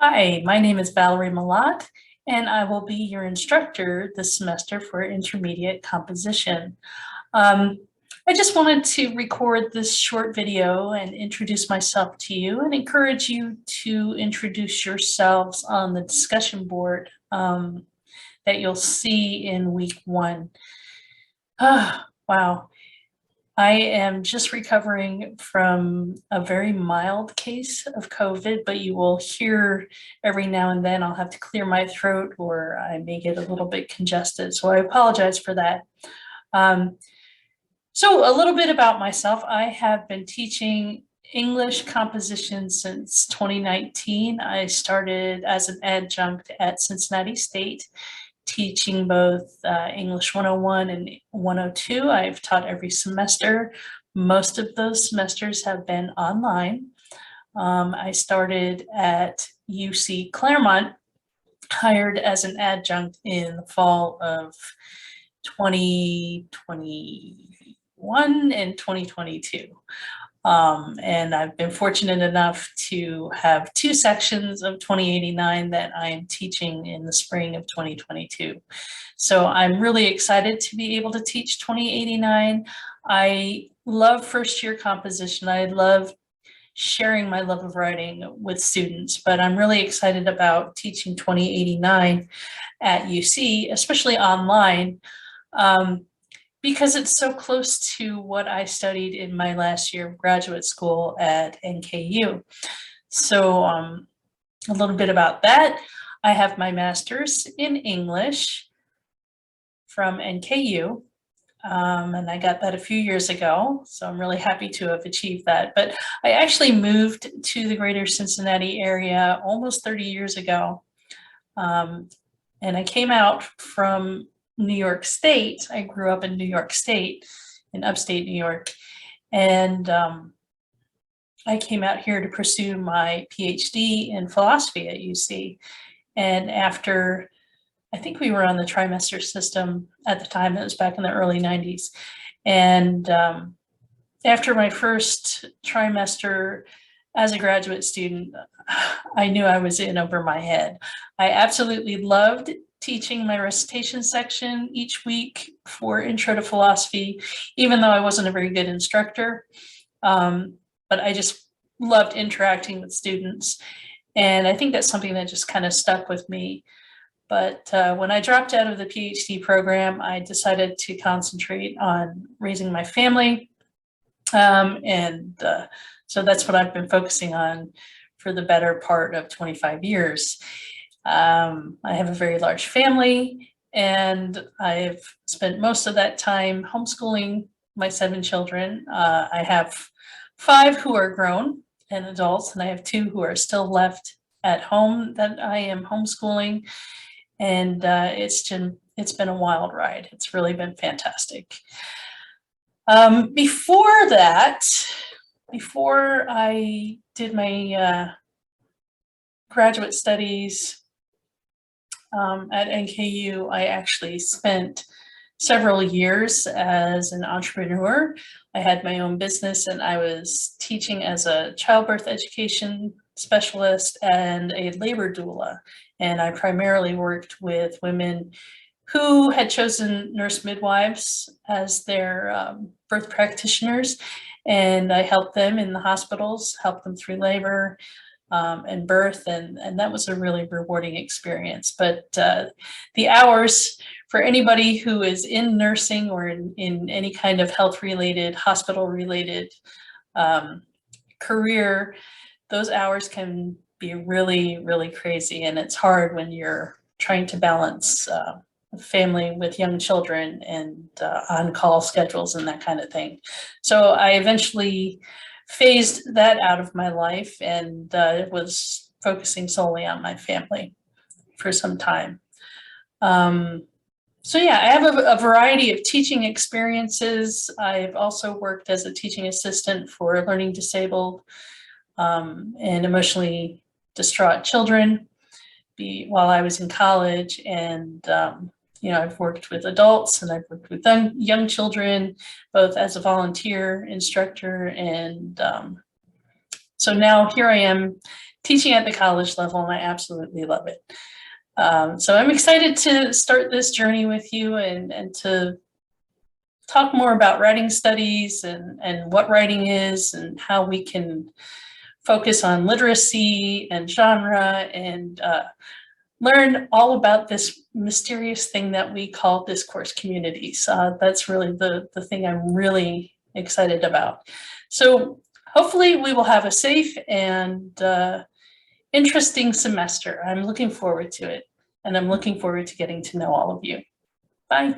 Hi, my name is Valerie Malat, and I will be your instructor this semester for intermediate composition. Um, I just wanted to record this short video and introduce myself to you and encourage you to introduce yourselves on the discussion board that you'll see in week 1. Wow. I am just recovering from a very mild case of COVID, but you will hear every now and then I'll have to clear my throat or I may get a little bit congested. So I apologize for that. Um, so a little bit about myself. I have been teaching English composition since 2019. I started as an adjunct at Cincinnati State, teaching both English 101 and 102. I've taught every semester. Most of those semesters have been online. I started at UC Claremont, hired as an adjunct in the fall of 2021 and 2022. And I've been fortunate enough to have 2 sections of 2089 that I am teaching in the spring of 2022. So I'm really excited to be able to teach 2089. I love first year composition. I love sharing my love of writing with students, but I'm really excited about teaching 2089 at UC, especially online. Because it's so close to what I studied in my last year of graduate school at NKU. So a little bit about that. I have my master's in English from NKU, and I got that a few years ago. So I'm really happy to have achieved that. But I actually moved to the greater Cincinnati area almost 30 years ago. And I came out from New York State. I grew up in New York State, in upstate New York. And I came out here to pursue my PhD in philosophy at UC. And after, I think we were on the trimester system at the time, it was back in the early 90s. And after my first trimester as a graduate student, I knew I was in over my head. I absolutely loved teaching my recitation section each week for Intro to Philosophy, even though I wasn't a very good instructor. But I just loved interacting with students. And I think that's something that just kind of stuck with me. But when I dropped out of the PhD program, I decided to concentrate on raising my family. So that's what I've been focusing on for the better part of 25 years. I have a very large family, and I've spent most of that time homeschooling my 7 children. I have 5 who are grown and adults, and I have 2 who are still left at home that I am homeschooling. And it's been a wild ride. It's really been fantastic. Before I did my graduate studies at NKU, I actually spent several years as an entrepreneur. I had my own business and I was teaching as a childbirth education specialist and a labor doula. And I primarily worked with women who had chosen nurse midwives as their birth practitioners. And I helped them in the hospitals, helped them through labor, and birth, and that was a really rewarding experience. But the hours for anybody who is in nursing or in any kind of health-related, hospital-related career, those hours can be really, really crazy, and it's hard when you're trying to balance family with young children and on-call schedules and that kind of thing. So I eventually phased that out of my life and was focusing solely on my family for some time. So yeah, I have a variety of teaching experiences. I've also worked as a teaching assistant for learning disabled and emotionally distraught children while I was in college. And I've worked with adults and I've worked with young children, both as a volunteer instructor and So now here I am teaching at the college level, and I absolutely love it. So I'm excited to start this journey with you and to talk more about writing studies and what writing is and how we can focus on literacy and genre and learn all about this mysterious thing that we call discourse communities. That's really the thing I'm really excited about. So hopefully we will have a safe and interesting semester. I'm looking forward to it, and I'm looking forward to getting to know all of you. Bye.